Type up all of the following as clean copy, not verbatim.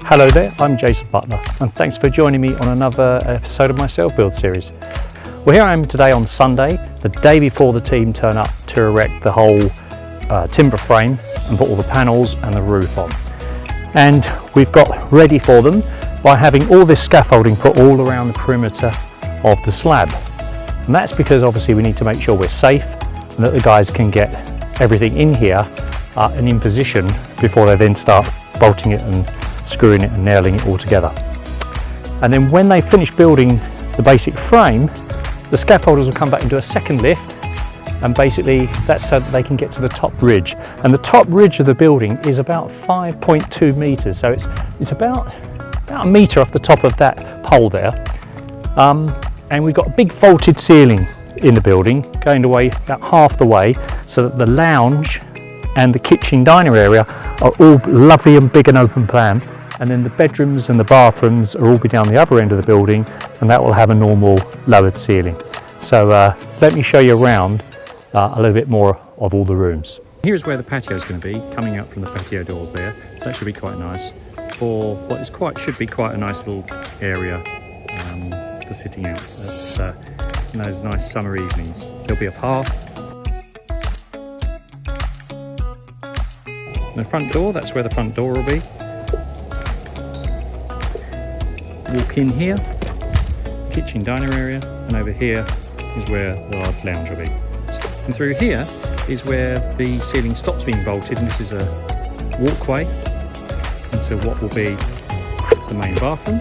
Hello there, I'm Jason Butler and thanks for joining me on another episode of my self-build series. Well, here I am today on Sunday, the day before the team turn up to erect the whole timber frame and put all the panels and the roof on. And we've got ready for them by having all this scaffolding put all around the perimeter of the slab. And that's because obviously we need to make sure we're safe and that the guys can get everything in here and in position before they then start bolting it and screwing it and nailing it all together. And then when they finish building the basic frame, the scaffolders will come back and do a second lift, and basically that's so that they can get to the top ridge. And the top ridge of the building is about 5.2 meters, so it's about a meter off the top of that pole there. And we've got a big vaulted ceiling in the building going away about half the way, so that the lounge and the kitchen diner area are all lovely and big and open plan, and then the bedrooms and the bathrooms are all be down the other end of the building, and that will have a normal lowered ceiling. So let me show you around a little bit more of all the rooms. Here's where the patio is going to be, coming out from the patio doors there, so that should be quite nice for what is should be quite a nice little area for sitting out in those nice summer evenings. There'll be a path. The front door, that's where the front door will be. Walk in here, kitchen diner area, and over here is where the large lounge will be. And through here is where the ceiling stops being bolted, and this is a walkway into what will be the main bathroom.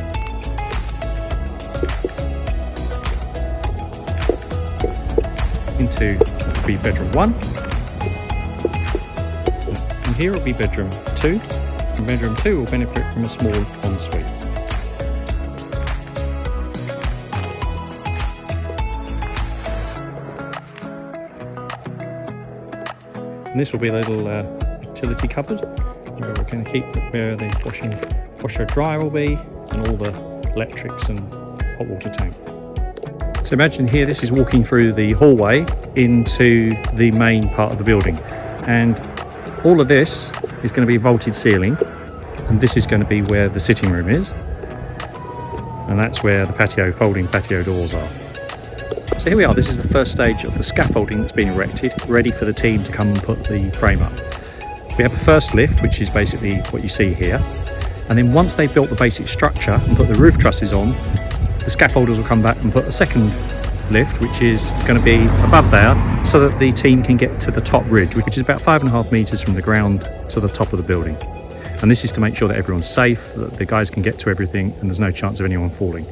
Into be bedroom 1. And here will be bedroom 2. And bedroom 2 will benefit from a small ensuite. And this will be a little utility cupboard where we're going to keep where the washer dryer will be, and all the electrics and hot water tank. So imagine here, this is walking through the hallway into the main part of the building, and all of this is going to be vaulted ceiling, and this is going to be where the sitting room is, and that's where the folding patio doors are. So here we are, this is the first stage of the scaffolding that's been erected, ready for the team to come and put the frame up. We have a first lift, which is basically what you see here, and then once they've built the basic structure and put the roof trusses on, the scaffolders will come back and put a second lift, which is going to be above there, so that the team can get to the top ridge, which is about 5.5 meters from the ground to the top of the building. And this is to make sure that everyone's safe, that the guys can get to everything and there's no chance of anyone falling.